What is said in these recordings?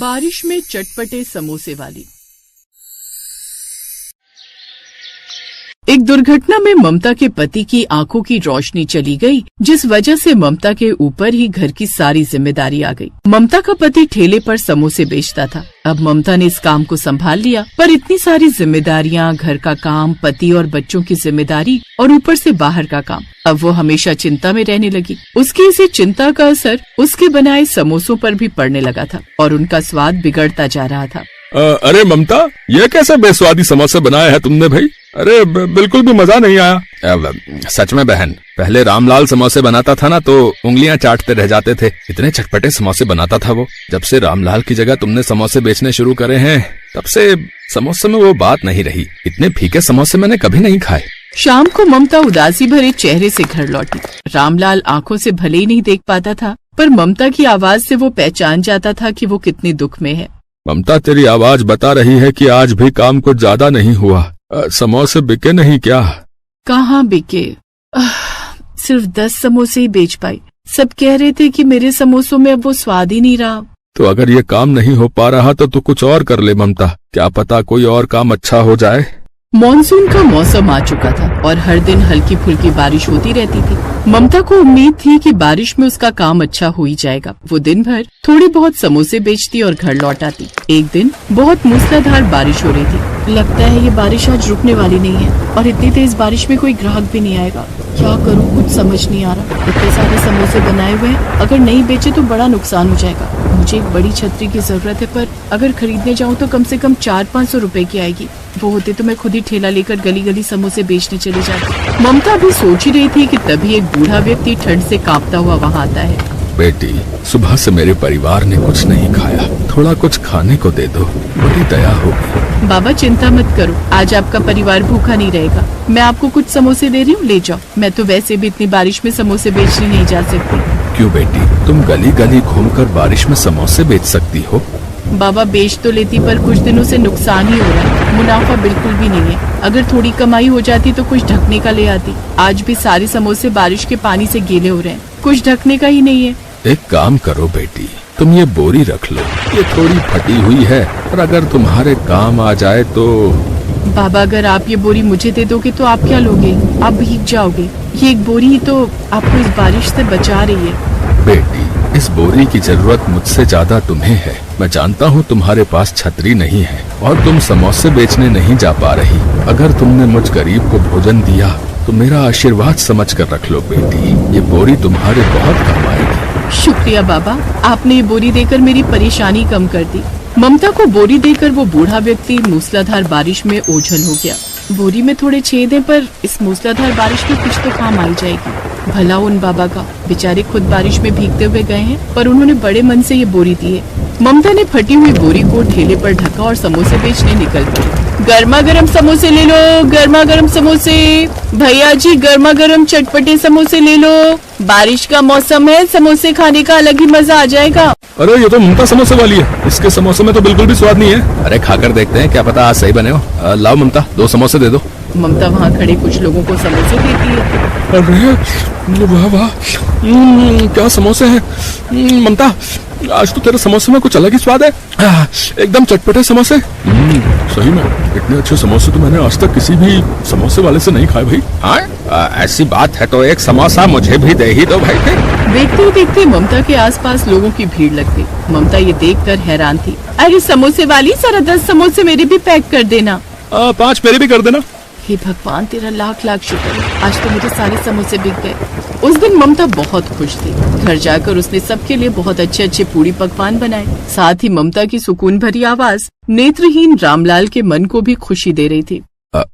बारिश में चटपटे समोसे वाली। एक दुर्घटना में ममता के पति की आंखों की रोशनी चली गई, जिस वजह से ममता के ऊपर ही घर की सारी जिम्मेदारी आ गई। ममता का पति ठेले पर समोसे बेचता था। अब ममता ने इस काम को संभाल लिया, पर इतनी सारी जिम्मेदारियां, घर का काम, पति और बच्चों की जिम्मेदारी और ऊपर से बाहर का काम। अब वो हमेशा चिंता में रहने लगी। उसकी इसी चिंता का असर उसके बनाए समोसों पर भी पड़ने लगा था और उनका स्वाद बिगड़ता जा रहा था। अरे ममता, ये कैसे बेस्वादी समोसे बनाए हैं तुमने भाई? अरे बिल्कुल भी मजा नहीं आया। सच में बहन, पहले रामलाल समोसे बनाता था ना तो उंगलियां चाटते रह जाते थे। इतने चटपटे समोसे बनाता था वो। जब से रामलाल की जगह तुमने समोसे बेचने शुरू करे हैं, तब से समोसे में वो बात नहीं रही। इतने फीके समोसे मैंने कभी नहीं खाए। शाम को ममता उदासी भरे चेहरे से घर लौटी। रामलाल आंखों से भले ही नहीं देख पाता था, पर ममता की आवाज से वो पहचान जाता था कि वो कितने दुख में है। ममता, तेरी आवाज बता रही है कि आज भी काम कुछ ज्यादा नहीं हुआ। समोसे बिके नहीं क्या? कहाँ बिके? सिर्फ 10 समोसे ही बेच पाई। सब कह रहे थे कि मेरे समोसों में अब वो स्वाद ही नहीं रहा। तो अगर ये काम नहीं हो पा रहा तो तू कुछ और कर ले ममता। क्या पता कोई और काम अच्छा हो जाए। मॉनसून का मौसम आ चुका था और हर दिन हल्की फुल्की बारिश होती रहती थी। ममता को उम्मीद थी कि बारिश में उसका काम अच्छा हो ही जाएगा। वो दिन भर थोड़ी बहुत समोसे बेचती और घर लौट आती। एक दिन बहुत मूसलाधार बारिश हो रही थी। लगता है ये बारिश आज रुकने वाली नहीं है और इतनी तेज बारिश में कोई ग्राहक भी नहीं आएगा। क्या करूँ, कुछ समझ नहीं आ रहा। इतने सारे समोसे बनाए हुए हैं, अगर नहीं बेचे तो बड़ा नुकसान हो जाएगा। मुझे एक बड़ी छतरी की जरूरत है, पर अगर खरीदने जाऊँ तो कम से कम 400-500 रुपए की आएगी। वो होते तो मैं खुद ही ठेला लेकर गली गली समोसे बेचने चली जाती। ममता भी सोच ही रही थी कि तभी एक बूढ़ा व्यक्ति ठंड से कांपता हुआ वहाँ आता है। बेटी, सुबह से मेरे परिवार ने कुछ नहीं खाया, थोड़ा कुछ खाने को दे दो, बड़ी दया होगी। बाबा चिंता मत करो, आज आपका परिवार भूखा नहीं रहेगा। मैं आपको कुछ समोसे दे रही हूँ, ले जाओ। मैं तो वैसे भी इतनी बारिश में समोसे बेचने नहीं जा सकती। क्यों बेटी, तुम गली गली घूमकर बारिश में समोसे बेच सकती हो। बाबा बेच तो लेती, पर कुछ दिनों से नुकसान ही हो रहा है। मुनाफा बिल्कुल भी नहीं है। अगर थोड़ी कमाई हो जाती तो कुछ ढकने का ले आती। आज भी सारे समोसे बारिश के पानी से गीले हो रहे हैं, कुछ ढकने का ही नहीं है। एक काम करो बेटी, तुम ये बोरी रख लो। ये थोड़ी फटी हुई है, और अगर तुम्हारे काम आ जाए तो। बाबा, अगर आप ये बोरी मुझे दे दोगे तो आप क्या लोगे? आप भीग जाओगे। ये एक बोरी ही तो आपको इस बारिश से बचा रही है। बेटी, इस बोरी की जरूरत मुझसे ज्यादा तुम्हें है। मैं जानता हूँ तुम्हारे पास छतरी नहीं है और तुम समोसे बेचने नहीं जा पा रही। अगर तुमने मुझ गरीब को भोजन दिया तो मेरा आशीर्वाद समझ कर रख लो बेटी। ये बोरी तुम्हारे बहुत काम आएगी। शुक्रिया बाबा, आपने ये बोरी देकर मेरी परेशानी कम कर दी। ममता को बोरी देकर वो बूढ़ा व्यक्ति मूसलाधार बारिश में ओझल हो गया। बोरी में थोड़े छेद हैं, पर इस मूसलाधार बारिश में कुछ तो काम आई जाएगी। भला उन बाबा का, बेचारे खुद बारिश में भीगते हुए गए हैं, पर उन्होंने बड़े मन से ये बोरी दी है। ममता ने फटी हुई बोरी को ठेले पर ढका और समोसे बेचने निकल पड़ी। गर्मा गर्म समोसे ले लो, गर्मा गर्म समोसे। भैया जी, गर्मा गर्म चटपटे समोसे ले लो। बारिश का मौसम है, समोसे खाने का अलग ही मजा आ जाएगा। अरे ये तो ममता समोसे वाली है, इसके समोसे में तो बिल्कुल भी स्वाद नहीं है। अरे खाकर देखते हैं, क्या पता आज सही बने हो। लाओ ममता, 2 समोसे दे दो। ममता वहाँ खड़े कुछ लोगों को समोसे देती है। अरे वाह वाह, क्या समोसे हैं। ममता, आज तो तेरे समोसे में कुछ अलग ही स्वाद है। एकदम चटपटे समोसे। सही में इतने अच्छे समोसे तो मैंने आज तक किसी भी समोसे वाले से नहीं खाए भाई। हाँ, ऐसी बात है तो एक समोसा मुझे भी दे ही दो भाई। देखते देखते ममता के आसपास लोगों की भीड़ लग गई। ममता ये देखकर हैरान थी। अरे समोसे वाली, जरा 10 समोसे मेरे भी पैक कर देना। 5 मेरे भी कर देना। हे भगवान, तेरा लाख लाख शुक्र है, आज तो मेरे सारे समोसे बिक गए। उस दिन ममता बहुत खुश थी। घर जाकर उसने सबके लिए बहुत अच्छे अच्छे पूड़ी पकवान बनाए। साथ ही ममता की सुकून भरी आवाज नेत्रहीन रामलाल के मन को भी खुशी दे रही थी।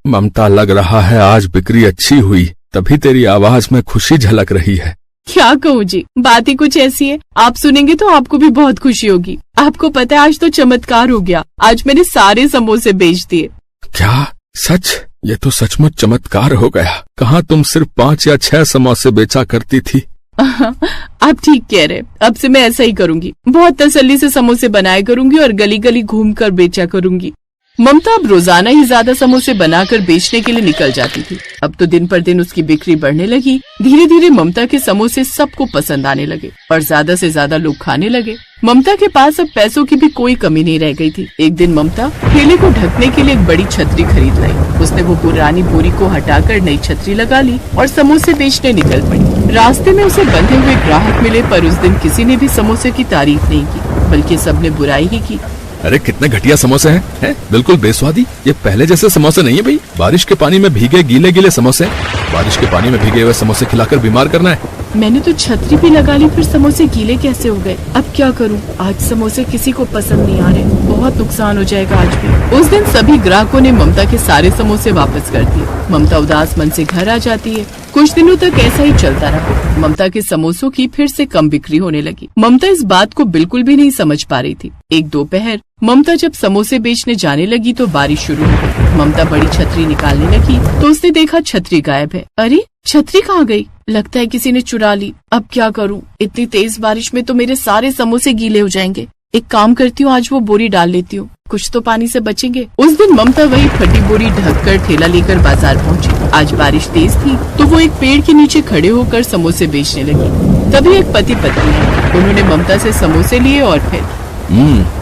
ममता, लग रहा है आज बिक्री अच्छी हुई, तभी तेरी आवाज में खुशी झलक रही है। क्या कहूँ जी, बात ही कुछ ऐसी है। आप सुनेंगे तो आपको भी बहुत खुशी होगी। आपको पता है, आज तो चमत्कार हो गया। आज मैंने सारे समोसे बेच दिए। क्या सच? ये तो सचमुच चमत्कार हो गया। कहाँ तुम सिर्फ 5 या 6 समोसे बेचा करती थी। आप ठीक कह रहे, अब से मैं ऐसा ही करूंगी। बहुत तसल्ली से समोसे बनाया करूंगी और गली गली घूमकर बेचा करूंगी। ममता अब रोजाना ही ज्यादा समोसे बनाकर बेचने के लिए निकल जाती थी। अब तो दिन पर दिन उसकी बिक्री बढ़ने लगी। धीरे धीरे ममता के समोसे सबको पसंद आने लगे और ज्यादा से ज्यादा लोग खाने लगे। ममता के पास अब पैसों की भी कोई कमी नहीं रह गई थी। एक दिन ममता ठेले को ढकने के लिए एक बड़ी छतरी खरीद लाई। उसने वो पुरानी बोरी को हटाकर नई छतरी लगा ली और समोसे बेचने निकल पड़ी। रास्ते में उसे बंधे हुए ग्राहक मिले, पर उस दिन किसी ने भी समोसे की तारीफ नहीं की, बल्कि सबने बुराई ही की। अरे कितने घटिया समोसे हैं, बिल्कुल बेस्वादी। ये पहले जैसे समोसे नहीं है भाई। बारिश के पानी में भीगे गीले गीले समोसे। बारिश के पानी में भीगे हुए समोसे खिलाकर बीमार करना है। मैंने तो छतरी भी लगा ली, फिर समोसे गीले कैसे हो गए? अब क्या करूं? आज समोसे किसी को पसंद नहीं आ रहे, बहुत नुकसान हो जाएगा आज भी। उस दिन सभी ग्राहकों ने ममता के सारे समोसे वापस कर दिए। ममता उदास मन से घर आ जाती है। कुछ दिनों तक ऐसा ही चलता रहा। ममता के समोसों की फिर से कम बिक्री होने लगी। ममता इस बात को बिल्कुल भी नहीं समझ पा रही थी। एक दोपहर ममता जब समोसे बेचने जाने लगी तो बारिश शुरू हो गई। ममता बड़ी छतरी निकालने लगी तो उसने देखा छतरी गायब है। अरे छतरी कहाँ गई? लगता है किसी ने चुरा ली। अब क्या करूं? इतनी तेज बारिश में तो मेरे सारे समोसे गीले हो जाएंगे। एक काम करती हूँ, आज वो बोरी डाल लेती हूँ, कुछ तो पानी से बचेंगे। उस दिन ममता वही फटी बोरी ढककर ठेला लेकर बाजार पहुँची। आज बारिश तेज थी तो वो एक पेड़ के नीचे खड़े होकर समोसे बेचने लगी। तभी एक पति पत्नी आई। उन्होंने ममता से समोसे लिए और फिर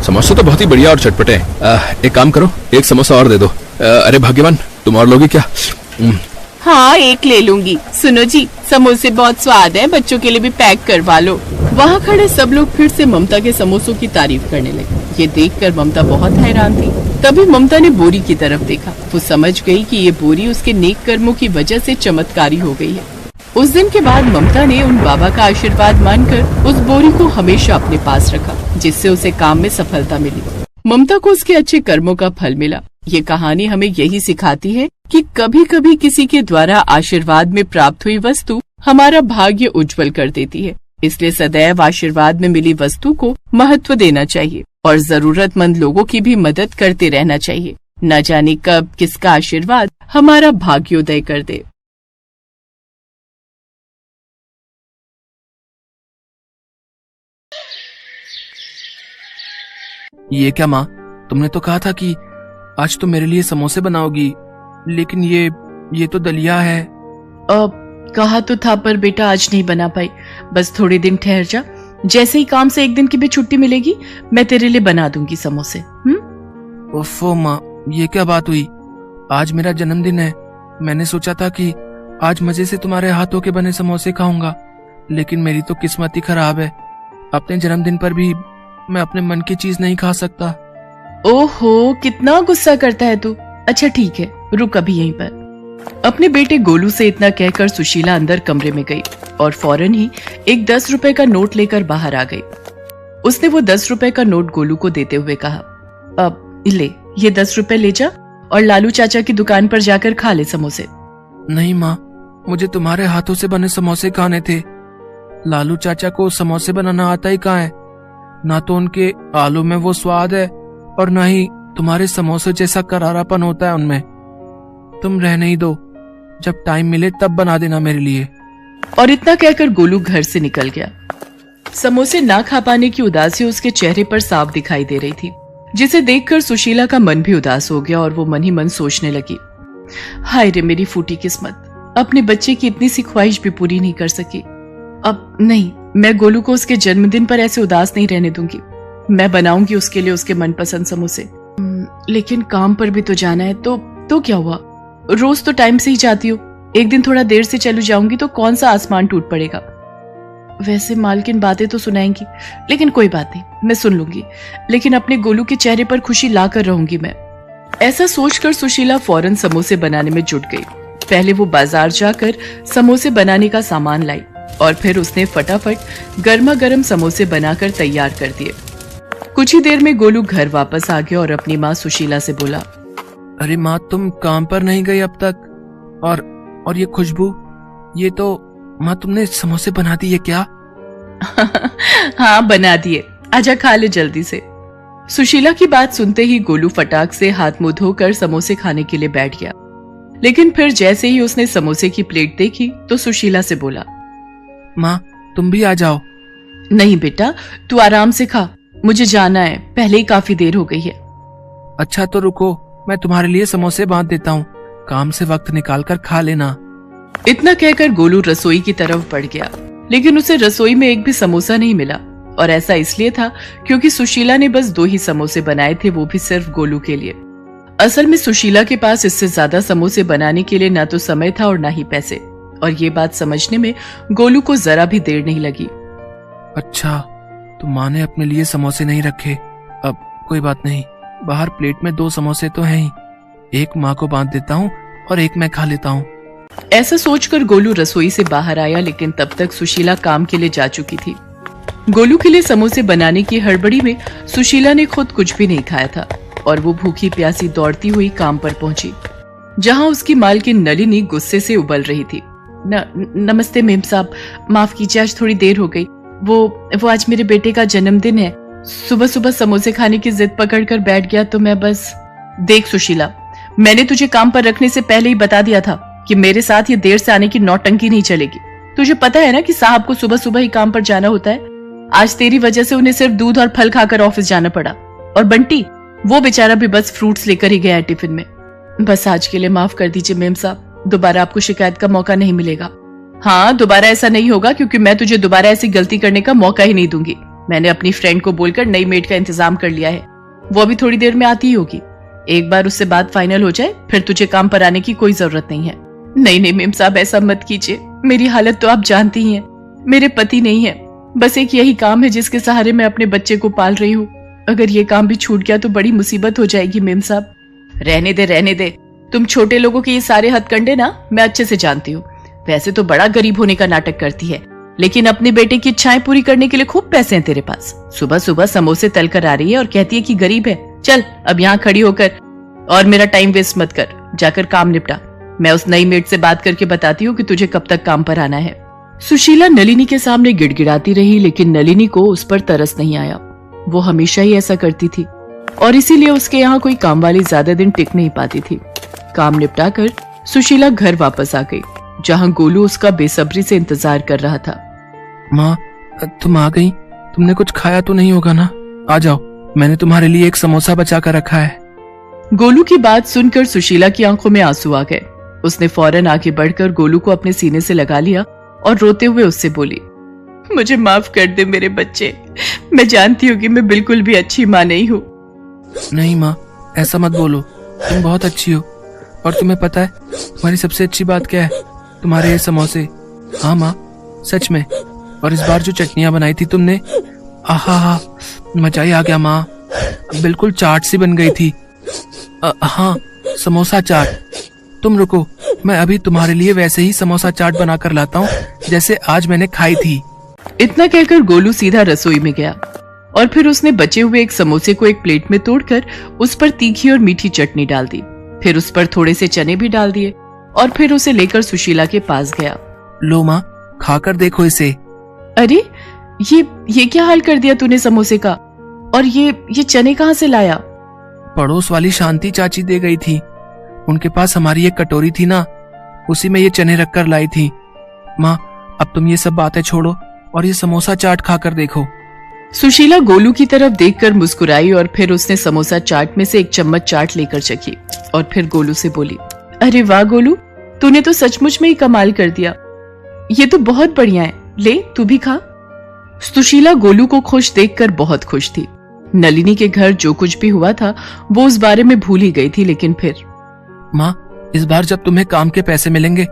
समोसे तो बहुत ही बढ़िया और चटपटे हैं। एक काम करो, एक समोसा और दे दो। अरे भाग्यवान, तुम और लोगी क्या? हाँ, एक ले लूंगी। सुनो जी, समोसे बहुत स्वाद है, बच्चों के लिए भी पैक करवा लो। वहाँ खड़े सब लोग फिर से ममता के समोसों की तारीफ करने लगे। ये देखकर ममता बहुत हैरान थी। तभी ममता ने बोरी की तरफ देखा। वो समझ गई कि ये बोरी उसके नेक कर्मों की वजह से चमत्कारी हो गई है। उस दिन के बाद ममता ने उन बाबा का आशीर्वाद मानकर उस बोरी को हमेशा अपने पास रखा, जिससे उसे काम में सफलता मिली। ममता को उसके अच्छे कर्मों का फल मिला। ये कहानी हमें यही सिखाती है कि कभी कभी किसी के द्वारा आशीर्वाद में प्राप्त हुई वस्तु हमारा भाग्य उज्जवल कर देती है। इसलिए सदैव आशीर्वाद में मिली वस्तु को महत्व देना चाहिए और जरूरतमंद लोगों की भी मदद करते रहना चाहिए। न जाने कब किसका आशीर्वाद हमारा भाग्योदय कर दे। ये क्या माँ, तुमने तो कहा था कि आज तो मेरे लिए समोसे बनाओगी, लेकिन ये तो दलिया है। कहा तो था, पर बेटा आज नहीं बना पाई। बस थोड़े दिन ठहर जा, जैसे ही काम से एक दिन की भी छुट्टी मिलेगी मैं तेरे लिए बना दूंगी समोसे। ओफो माँ, ये क्या बात हुई? आज मेरा जन्मदिन है। मैंने सोचा था कि आज मजे से तुम्हारे हाथों के बने समोसे खाऊंगा, लेकिन मेरी तो किस्मत ही खराब है। अपने जन्मदिन पर भी मैं अपने मन की चीज नहीं खा सकता। ओहो, कितना गुस्सा करता है तू। अच्छा ठीक है, रुक अभी यहीं पर। अपने बेटे गोलू से इतना कहकर सुशीला अंदर कमरे में गई और फौरन ही एक 10 रुपए का नोट लेकर बाहर आ गई। उसने वो 10 रुपए का नोट गोलू को देते हुए कहा, अब ले, ये 10 रुपए ले जा और लालू चाचा की दुकान पर जाकर खा ले समोसे। नहीं माँ, मुझे तुम्हारे हाथों से बने समोसे खाने थे। लालू चाचा को समोसे बनाना आता ही कहाँ है? ना तो उनके आलू में वो स्वाद है और ना ही तुम्हारे समोसे जैसा करारापन होता है उनमें। तुम रहने ही दो, जब टाइम मिले तब बना देना मेरे लिए। और इतना कहकर गोलू घर से निकल गया। समोसे ना खा पाने की उदासी उसके चेहरे पर साफ दिखाई दे रही थी, जिसे देखकर सुशीला का मन भी उदास हो गया और वो मन ही मन सोचने लगी, हाय रे मेरी फूटी किस्मत, अपने बच्चे की इतनी सी ख्वाहिश भी पूरी नहीं कर सकी। अब नहीं, मैं गोलू को उसके जन्मदिन पर ऐसे उदास नहीं रहने दूंगी। मैं बनाऊंगी उसके लिए उसके मनपसंद समोसे। लेकिन काम पर भी तो जाना है। तो क्या हुआ, रोज तो टाइम से ही जाती हो, एक दिन थोड़ा देर से चलू जाऊंगी तो कौन सा आसमान टूट पड़ेगा। वैसे मालकिन बातें तो सुनाएंगी, लेकिन कोई बात नहीं, मैं सुन लूंगी, लेकिन अपने गोलू के चेहरे पर खुशी ला कर रहूंगी मैं। ऐसा सोचकर सुशीला फौरन समोसे बनाने में जुट गई। पहले वो बाजार जाकर समोसे बनाने का सामान लाई और फिर उसने फटाफट गर्मा गर्म समोसे बनाकर तैयार कर दिए। कुछ ही देर में गोलू घर वापस आ गया और अपनी माँ सुशीला से बोला, अरे माँ, तुम काम पर नहीं गई अब तक? और ये खुशबू, ये तो माँ तुमने समोसे बना दिए क्या? हाँ बना दिए, आजा खा ले जल्दी से। सुशीला की बात सुनते ही गोलू फटाक से हाथ मुंह धोकर समोसे खाने के लिए बैठ गया। लेकिन फिर जैसे ही उसने समोसे की प्लेट देखी तो सुशीला से बोला, माँ तुम भी आ जाओ। नहीं बेटा, तू आराम से खा, मुझे जाना है, पहले ही काफी देर हो गई है। अच्छा तो रुको, मैं तुम्हारे लिए समोसे बांध देता हूँ, काम से वक्त निकाल कर खा लेना। इतना कहकर गोलू रसोई की तरफ बढ़ गया, लेकिन उसे रसोई में एक भी समोसा नहीं मिला और ऐसा इसलिए था क्योंकि सुशीला ने बस 2 ही समोसे बनाए थे, वो भी सिर्फ गोलू के लिए। असल में सुशीला के पास इससे ज्यादा समोसे बनाने के लिए ना तो समय था और ना ही पैसे, और ये बात समझने में गोलू को जरा भी देर नहीं लगी। अच्छा, तो माँ ने अपने लिए समोसे नहीं रखे। अब कोई बात नहीं, बाहर प्लेट में 2 समोसे तो हैं ही, एक माँ को बांट देता हूँ और एक मैं खा लेता हूँ। ऐसा सोचकर गोलू रसोई से बाहर आया, लेकिन तब तक सुशीला काम के लिए जा चुकी थी। गोलू के लिए समोसे बनाने की हड़बड़ी में सुशीला ने खुद कुछ भी नहीं खाया था और वो भूखी प्यासी दौड़ती हुई काम पर पहुंची, जहां उसकी मालकिन नलिनी गुस्से से उबल रही थी। नमस्ते मेम साहब, माफ कीजिए, आज थोड़ी देर हो गई। वो आज मेरे बेटे का जन्मदिन है। सुबह सुबह समोसे खाने की जिद पकड़कर बैठ गया तो मैं बस। देख सुशीला, मैंने तुझे काम पर रखने से पहले ही बता दिया था कि मेरे साथ ये देर से आने की नौटंकी नहीं चलेगी। तुझे पता है ना कि साहब को सुबह सुबह ही काम पर जाना होता है। आज तेरी वजह से उन्हें सिर्फ दूध और फल खाकर ऑफिस जाना पड़ा, और बंटी वो बेचारा भी बस फ्रूट्स लेकर ही गया है टिफिन में। बस आज के लिए माफ कर दीजिए मेम साहब, दोबारा आपको शिकायत का मौका नहीं मिलेगा। हाँ, दोबारा ऐसा नहीं होगा, क्योंकि मैं तुझे दोबारा ऐसी गलती करने का मौका ही नहीं दूंगी। मैंने अपनी फ्रेंड को बोलकर नई मेड का इंतजाम कर लिया है, वो अभी थोड़ी देर में आती ही होगी। एक बार उससे बात फाइनल हो जाए फिर तुझे काम पर आने की कोई जरूरत नहीं है। नहीं मेम साहब, ऐसा मत कीजिए, मेरी हालत तो आप जानती ही हैं। मेरे पति नहीं है, बस एक यही काम है जिसके सहारे मैं अपने बच्चे को पाल रही हूँ। अगर ये काम भी छूट गया तो बड़ी मुसीबत हो जाएगी मेम साहब। रहने दे, तुम छोटे लोगों के ये सारे हथकंडे ना मैं अच्छे से जानती हूँ। वैसे तो बड़ा गरीब होने का नाटक करती है, लेकिन अपने बेटे की इच्छाएं पूरी करने के लिए खूब पैसे हैं तेरे पास। सुबह सुबह समोसे तल कर आ रही है और कहती है कि गरीब है। चल अब यहाँ खड़ी होकर और मेरा टाइम वेस्ट मत कर, जाकर काम निपटा। मैं उस नई मेड से बात करके बताती हूँ कि तुझे कब तक काम पर आना है। सुशीला नलिनी के सामने गिड़गिड़ाती रही, लेकिन नलिनी को उस पर तरस नहीं आया। वो हमेशा ही ऐसा करती थी और इसीलिए उसके यहाँ कोई काम वाली ज्यादा दिन टिक नहीं पाती थी। काम निपटा कर सुशीला घर वापस आ गई, जहाँ गोलू उसका बेसब्री से इंतजार कर रहा था। माँ, तुम आ गई? तुमने कुछ खाया तो नहीं होगा ना? आ जाओ, मैंने तुम्हारे लिए एक समोसा बचा कर रखा है। गोलू की बात सुनकर सुशीला की आंखों में आंसू आ गए। उसने फौरन आगे बढ़कर गोलू को अपने सीने से लगा लिया और रोते हुए उससे बोली, मुझे माफ कर दे मेरे बच्चे, मैं जानती हूँ कि मैं बिल्कुल भी अच्छी माँ नहीं हूँ। नहीं माँ, ऐसा मत बोलो, तुम बहुत अच्छी हो। और तुम्हें पता है तुम्हारी सबसे अच्छी बात क्या है? तुम्हारे ये समोसे। हाँ माँ, सच में। और इस बार जो चटनियाँ बनाई थी तुमने, आहा, मजा ही आ गया माँ, बिल्कुल चाट सी बन गई थी। हाँ, समोसा चाट। तुम रुको, मैं अभी तुम्हारे लिए वैसे ही समोसा चाट बनाकर लाता हूँ जैसे आज मैंने खाई थी। इतना कहकर गोलू सीधा रसोई में गया और फिर उसने बचे हुए एक समोसे को एक प्लेट में तोड़कर उस पर तीखी और मीठी चटनी डाल दी, फिर उस पर थोड़े से चने भी डाल दिए और फिर उसे लेकर सुशीला के पास गया। लो माँ, खाकर देखो इसे। अरे ये क्या हाल कर दिया तूने समोसे का? और ये चने कहाँ से लाया? पड़ोस वाली शांति चाची दे गई थी, उनके पास हमारी एक कटोरी थी ना, उसी में ये चने रखकर लाई थी। माँ, अब तुम ये सब बातें छोड़ो और ये समोसा चाट खाकर देखो। सुशीला गोलू की तरफ देखकर मुस्कुराई और फिर उसने समोसा चाट में से एक चम्मच चाट लेकर चखी और फिर गोलू से बोली, अरे वाह गोलू, तूने तो सचमुच में ही कमाल कर दिया, ये तो बहुत बढ़िया है, ले तू भी खा। सुशीला गोलू को खुश देखकर बहुत खुश थी। नलिनी के घर जो कुछ भी हुआ था वो उस बारे में भूल ही गई थी, लेकिन फिर माँ, इस बार जब तुम्हें काम के पैसे मिलेंगे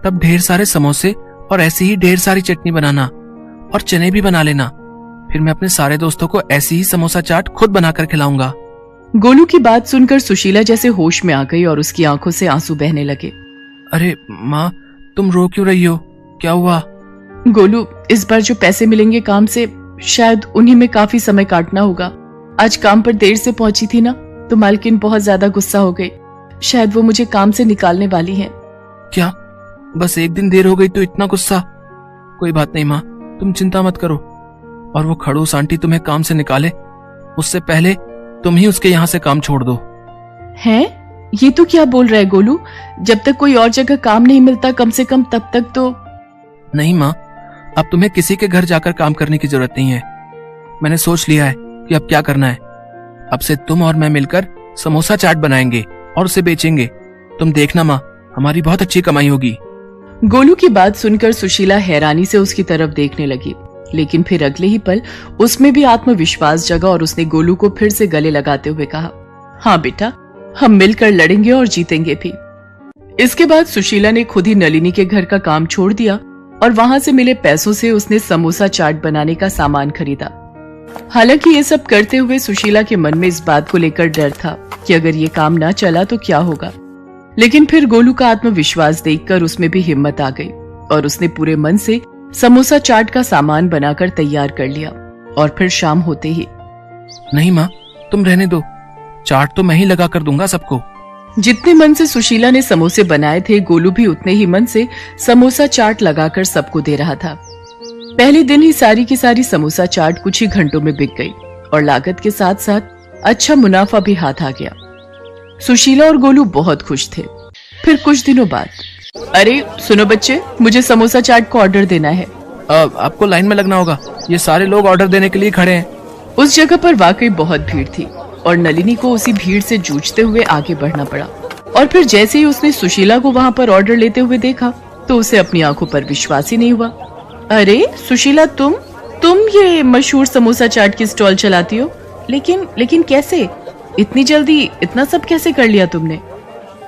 तब ढेर सारे समोसे और ऐसी ही ढेर सारी चटनी बनाना और चने भी बना लेना, फिर मैं अपने सारे दोस्तों को ऐसी ही समोसा चाट खुद बनाकर खिलाऊंगा। गोलू की बात सुनकर सुशीला जैसे होश में आ गई और उसकी आंखों से आंसू बहने लगे। अरे माँ, तुम रो क्यों रही हो? क्या हुआ? गोलू, इस बार जो पैसे मिलेंगे काम से, शायद उन्हीं में काफी समय काटना होगा। आज काम पर देर से पहुंची थी ना, तो मालकिन बहुत ज्यादा गुस्सा हो गई, शायद वो मुझे काम से निकालने वाली है। क्या? बस एक दिन देर हो गई तो इतना गुस्सा? कोई बात नहीं माँ, तुम चिंता मत करो, और वो खड़ूस आंटी तुम्हें काम से निकाले उससे पहले तुम ही उसके यहाँ से काम छोड़ दो। हैं? ये तो क्या बोल रहा है गोलू? जब तक कोई और जगह काम नहीं मिलता कम से कम तब तक तो। नहीं माँ, अब तुम्हें किसी के घर जाकर काम करने की जरूरत नहीं है। मैंने सोच लिया है कि अब क्या करना है। अब से तुम और मैं मिलकर समोसा चाट बनाएंगे और उसे बेचेंगे। तुम देखना माँ, हमारी बहुत अच्छी कमाई होगी। गोलू की बात सुनकर सुशीला हैरानी से उसकी तरफ देखने लगी। लेकिन फिर अगले ही पल उसमें भी आत्मविश्वास जगा और उसने गोलू को फिर से गले लगाते हुए कहा, हाँ बेटा, हम मिलकर लड़ेंगे और जीतेंगे भी। इसके बाद सुशीला ने खुद ही नलिनी के घर का काम छोड़ दिया और वहां से मिले पैसों से उसने समोसा चाट बनाने का सामान खरीदा। हालांकि ये सब करते हुए सुशीला के मन में इस बात को लेकर डर था कि अगर ये काम ना चला तो क्या होगा, लेकिन फिर गोलू का आत्मविश्वास देखकर उसमें भी हिम्मत आ गई और उसने पूरे मन से समोसा चाट का सामान बनाकर तैयार कर लिया। और फिर शाम होते ही, नहीं माँ, तुम रहने दो, चाट तो मैं ही लगा कर दूंगा सबको। जितने मन से सुशीला ने समोसे बनाए थे, गोलू भी उतने ही मन से समोसा चाट लगाकर सबको दे रहा था। पहले दिन ही सारी की सारी समोसा चाट कुछ ही घंटों में बिक गई और लागत के साथ साथ अच्छा मुनाफा भी हाथ आ गया। सुशीला और गोलू बहुत खुश थे। फिर कुछ दिनों बाद, अरे सुनो बच्चे, मुझे समोसा चाट को ऑर्डर देना है। आपको लाइन में लगना होगा, ये सारे लोग ऑर्डर देने के लिए खड़े हैं। उस जगह पर वाकई बहुत भीड़ थी और नलिनी को उसी भीड़ से जूझते हुए आगे बढ़ना पड़ा। और फिर जैसे ही उसने सुशीला को वहां पर ऑर्डर लेते हुए देखा तो उसे अपनी आंखों पर विश्वास ही नहीं हुआ। अरे सुशीला, तुम ये मशहूर समोसा चाट की स्टॉल चलाती हो, लेकिन कैसे? इतनी जल्दी इतना सब कैसे कर लिया तुमने?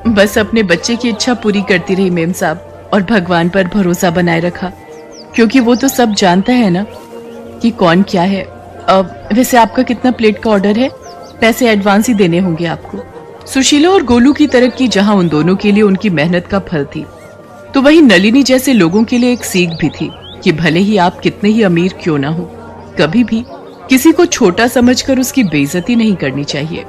बस अपने बच्चे की इच्छा पूरी करती रही मेम साहब, और भगवान पर भरोसा बनाए रखा, क्योंकि वो तो सब जानता है ना कि कौन क्या है। वैसे आपका कितना प्लेट का ऑर्डर है? पैसे एडवांस ही देने होंगे आपको। सुशीला और गोलू की तरक्की जहां उन दोनों के लिए उनकी मेहनत का फल थी, तो वहीं नलिनी जैसे लोगों के लिए एक सीख भी थी कि भले ही आप कितने ही अमीर क्यों ना हो, कभी भी किसी को छोटा समझकर उसकी बेइज्जती नहीं करनी चाहिए।